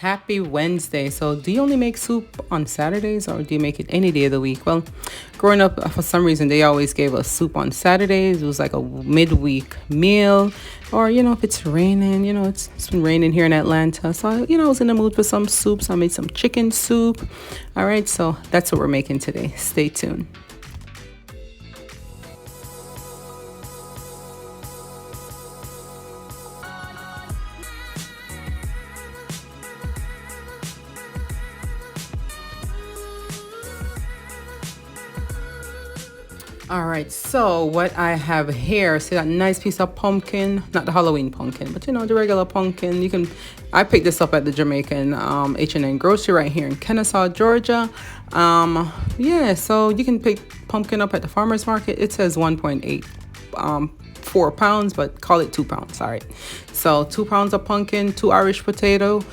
Happy Wednesday. So, do you only make soup on Saturdays or do you make it any day of the week? Well, growing up, for some reason, they always gave us soup on Saturdays. It was like a midweek meal. Or, if it's raining, it's been raining here in Atlanta. So, I was in the mood for some soup. So, I made some chicken soup. All right. So, that's what we're making today. Stay tuned. All right, so what I have here, see that nice piece of pumpkin, not the Halloween pumpkin, but the regular pumpkin. I picked this up at the Jamaican H&N grocery right here in Kennesaw, Georgia. Yeah, so you can pick pumpkin up at the farmer's market. It says 1.8 4 pounds, but call it 2 pounds. All right, so 2 pounds of pumpkin, 2 Irish potato,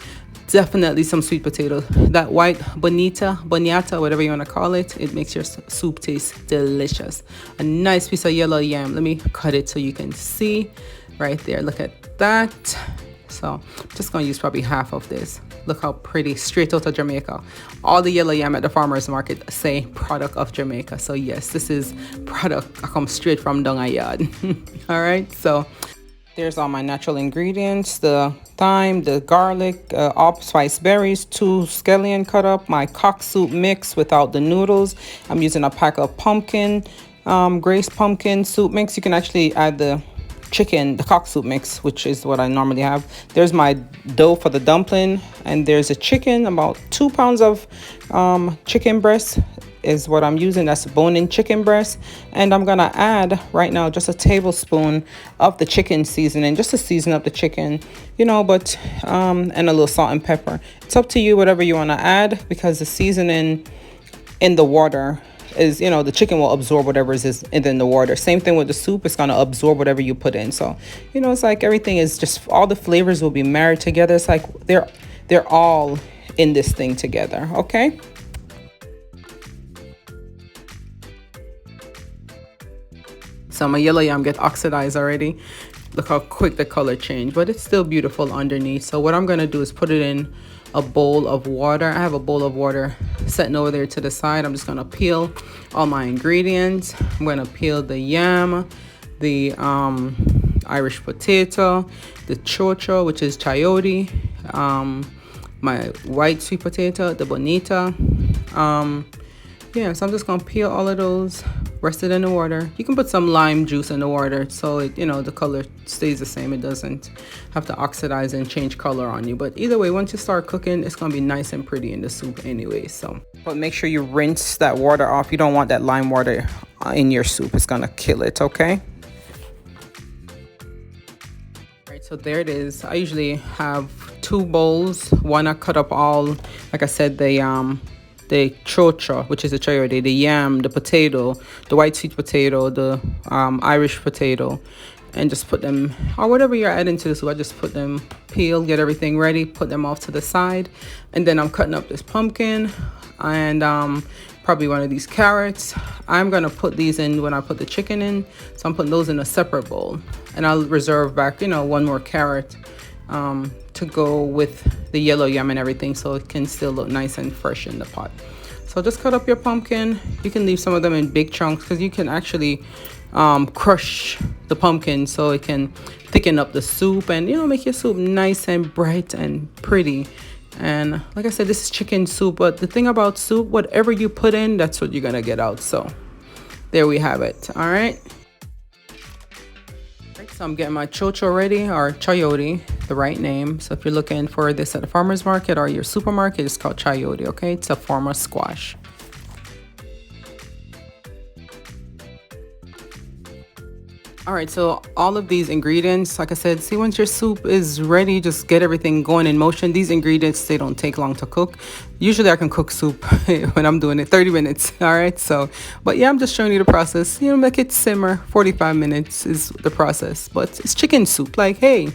definitely some sweet potato. That white bonita, whatever you want to call it, it makes your soup taste delicious. A nice piece of yellow yam. Let me cut it so you can see right there. Look at that. So I'm just going to use probably half of this. Look how pretty, straight out of Jamaica. All the yellow yam at the farmer's market say product of Jamaica. So yes, this is product I come straight from down a yard. All right, so there's all my natural ingredients: the thyme, the garlic, allspice berries, 2 scallion cut up, my cock soup mix without the noodles. I'm using a pack of pumpkin, Grace pumpkin soup mix. You can actually add the cock soup mix, which is what I normally have. There's my dough for the dumpling, and there's a chicken, about 2 pounds of chicken breast is what I'm using. That's bone-in chicken breast. And I'm gonna add right now just a tablespoon of the chicken seasoning, just to season up the chicken, and a little salt and pepper. It's up to you, whatever you want to add, because the seasoning in the water is, the chicken will absorb whatever is in the water. Same thing with the soup, it's going to absorb whatever you put in. So, it's like everything is just, all the flavors will be married together. It's like they're all in this thing together, okay? So my yellow yam get oxidized already. Look how quick the color changed, but it's still beautiful underneath. So what I'm going to do is put it in a bowl of water. I have a bowl of water sitting over there to the side. I'm just going to peel all my ingredients. I'm going to peel the yam, the Irish potato, the chocho, which is chayote, my white sweet potato, the bonita. So I'm just going to peel all of those, rest it in the water. You can put some lime juice in the water so it, the color stays the same. It doesn't have to oxidize and change color on you. But either way, once you start cooking, it's going to be nice and pretty in the soup anyway. So, but make sure you rinse that water off. You don't want that lime water in your soup. It's going to kill it, okay? Right, so there it is. I usually have 2 bowls. One I cut up all, like I said, the chocha, which is the chayote, the yam, the potato, the white sweet potato, the Irish potato, and just put them, or whatever you're adding to the soup, I just put them, peel, get everything ready, put them off to the side. And then I'm cutting up this pumpkin and probably one of these carrots. I'm going to put these in when I put the chicken in. So I'm putting those in a separate bowl. And I'll reserve back, 1 more carrot to go with the yellow yam and everything, so it can still look nice and fresh in the pot. So just cut up your pumpkin. You can leave some of them in big chunks because you can actually crush the pumpkin so it can thicken up the soup and make your soup nice and bright and pretty. And like I said, this is chicken soup, but the thing about soup, whatever you put in, that's what you're gonna get out. So there we have it. All right. So I'm getting my chocho ready, or chayote, the right name. So if you're looking for this at the farmer's market or your supermarket, it's called chayote, okay? It's a form of squash. All right, so all of these ingredients, like I said, see, once your soup is ready, just get everything going in motion. These ingredients, they don't take long to cook. Usually I can cook soup when I'm doing it 30 minutes. All right, so, but yeah, I'm just showing you the process. Make it simmer. 45 minutes is the process, but it's chicken soup. Like, hey,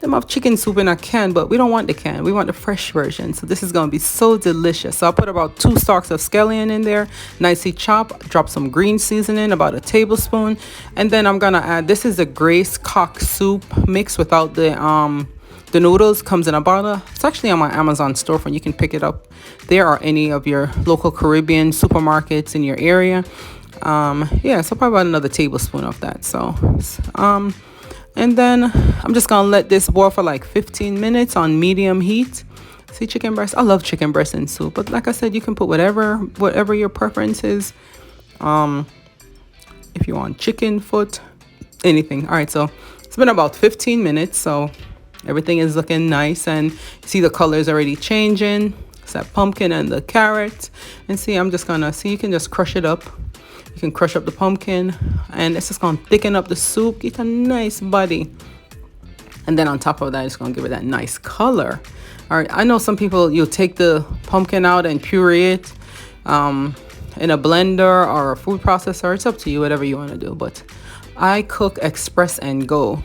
them have chicken soup in a can, but we don't want the can. We want the fresh version. So this is going to be so delicious. So I'll put about 2 stalks of scallion in there, nicely chopped. Drop some green seasoning, about a tablespoon. And then I'm going to add, this is a Grace cock soup mix without the The noodles comes in a bottle. It's actually on my Amazon storefront. You can pick it up there or any of your local Caribbean supermarkets in your area. Yeah, so probably about another tablespoon of that. So and then I'm just gonna let this boil for like 15 minutes on medium heat. See, chicken breast, I love chicken breast in soup, but like I said, you can put whatever your preference is. If you want chicken foot, anything. All right, so it's been about 15 minutes, so everything is looking nice, and see the colors already changing. It's that pumpkin and the carrot. And see, I'm just gonna see, you can just crush it up. You can crush up the pumpkin, and it's just gonna thicken up the soup, get a nice body. And then on top of that, it's gonna give it that nice color. All right, I know some people, you'll take the pumpkin out and puree it in a blender or a food processor. It's up to you, whatever you want to do, but I cook express and go.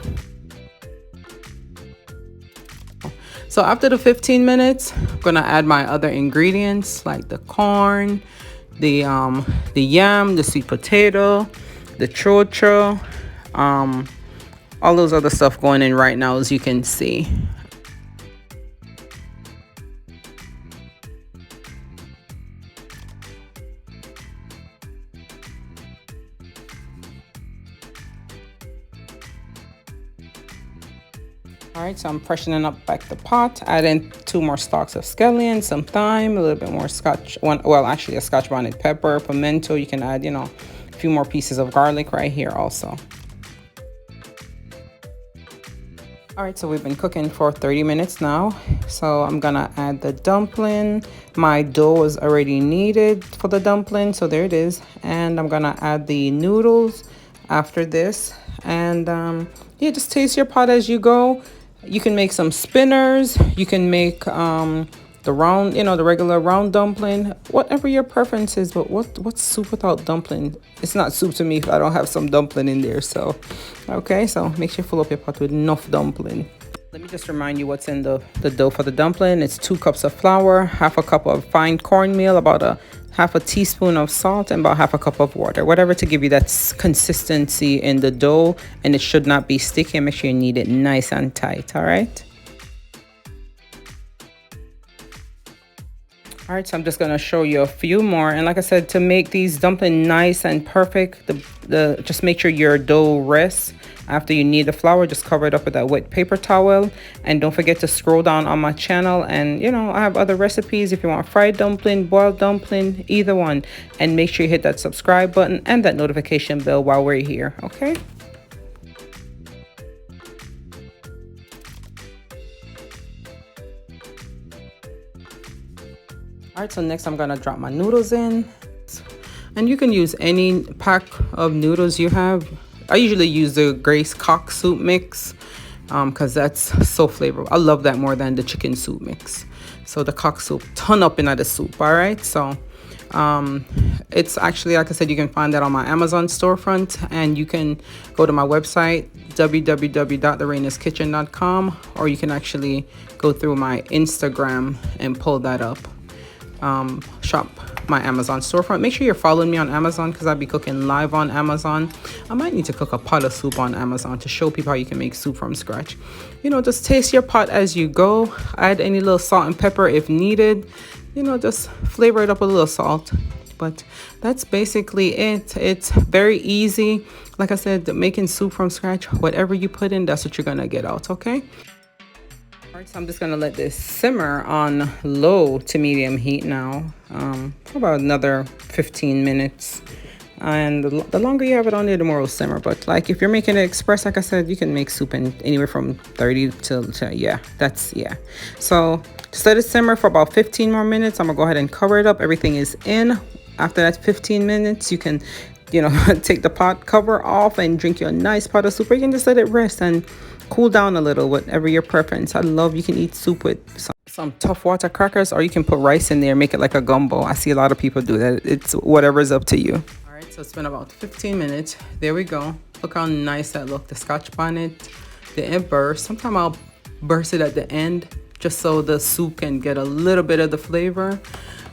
So after the 15 minutes, I'm gonna add my other ingredients like the corn, the yam, the sweet potato, the chocho, all those other stuff going in right now, as you can see. All right, so I'm freshening up back the pot, adding 2 more stalks of scallion, some thyme, a little bit more a scotch bonnet pepper, pimento. You can add, a few more pieces of garlic right here also. All right, so we've been cooking for 30 minutes now. So I'm gonna add the dumpling. My dough is already kneaded for the dumpling, so there it is. And I'm gonna add the noodles after this. And yeah, just taste your pot as you go. You can make some spinners. You can make the round, the regular round dumpling, whatever your preference is. But what's soup without dumpling? It's not soup to me if I don't have some dumpling in there. So, okay, so make sure you fill up your pot with enough dumpling. Let me just remind you what's in the dough for the dumpling. It's 2 cups of flour, half a cup of fine cornmeal, about a half a teaspoon of salt, and about half a cup of water, whatever to give you that consistency in the dough, and it should not be sticky. And make sure you knead it nice and tight. All right. All right, so I'm just gonna show you a few more. And like I said, to make these dumplings nice and perfect, just make sure your dough rests. After you knead the flour, just cover it up with that wet paper towel. And don't forget to scroll down on my channel. And I have other recipes if you want fried dumpling, boiled dumpling, either one. And make sure you hit that subscribe button and that notification bell while we're here, okay? All right, so next I'm gonna drop my noodles in. And you can use any pack of noodles you have. I usually use the Grace Cock soup mix because that's so flavorful. I love that more than the chicken soup mix. So the cock soup, ton up in the soup, all right? So it's actually, like I said, you can find that on my Amazon storefront, and you can go to my website, www.therainaskitchen.com, or you can actually go through my Instagram and pull that up. Shop my Amazon storefront. Make sure you're following me on Amazon because I'll be cooking live on Amazon. I might need to cook a pot of soup on Amazon to show people how you can make soup from scratch. Just taste your pot as you go. Add any little salt and pepper if needed. Just flavor it up with a little salt. But that's basically it. It's very easy. Like I said, making soup from scratch, whatever you put in, that's what you're gonna get out, okay? All right, so I'm just gonna let this simmer on low to medium heat now for about another 15 minutes. And the longer you have it on there, the more it'll simmer. But like if you're making it express, like I said, you can make soup in anywhere from 30 to yeah. So just let it simmer for about 15 more minutes. I'm gonna go ahead and cover it up. Everything is in. After that 15 minutes, you can, take the pot cover off and drink your nice pot of soup. Or you can just let it rest and cool down a little, whatever your preference. You can eat soup with some tough water crackers, or you can put rice in there, make it like a gumbo. I see a lot of people do that. It's whatever's up to you. All right, so it's been about 15 minutes. There we go. Look how nice that looked. The scotch bonnet didn't burst. Sometimes I'll burst it at the end just so the soup can get a little bit of the flavor.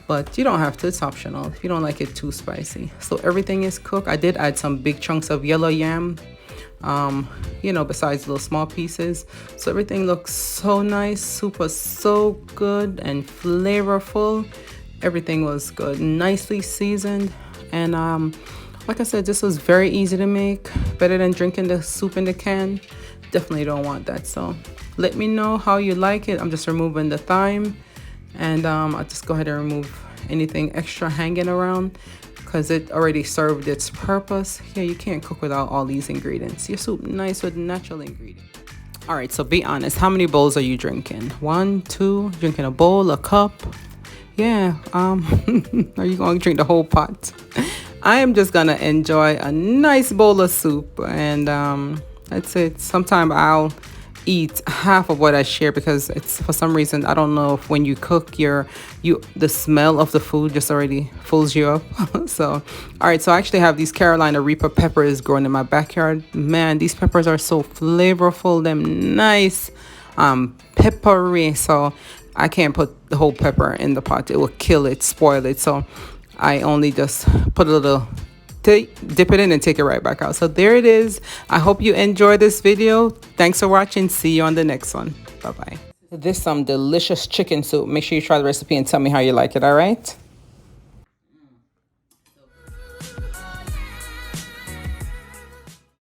But you don't have to, it's optional if you don't like it too spicy. So everything is cooked. I did add some big chunks of yellow yam you know, besides little small pieces. So everything looks so nice. Soup was so good and flavorful. Everything was good, nicely seasoned. And like I said, this was very easy to make, better than drinking the soup in the can. Definitely don't want that. So let me know how you like it. I'm just removing the thyme, and I'll just go ahead and remove anything extra hanging around because it already served its purpose. Yeah, you can't cook without all these ingredients. Your soup nice with natural ingredients. All right, so be honest, how many bowls are you drinking? 1, 2, drinking a bowl, a cup? Yeah, are you going to drink the whole pot? I am just gonna enjoy a nice bowl of soup, and that's it. Sometime I'll eat half of what I share because it's, for some reason, I don't know if when you cook the smell of the food just already fills you up. So all right, so I actually have these Carolina Reaper peppers growing in my backyard. Man, these peppers are so flavorful, them nice peppery. So I can't put the whole pepper in the pot, it will kill it, spoil it. So I only just put a little, dip it in and take it right back out. So there it is. I hope you enjoyed this video. Thanks for watching. See you on the next one. Bye bye. This some delicious chicken soup. Make sure you try the recipe and tell me how you like it. All right.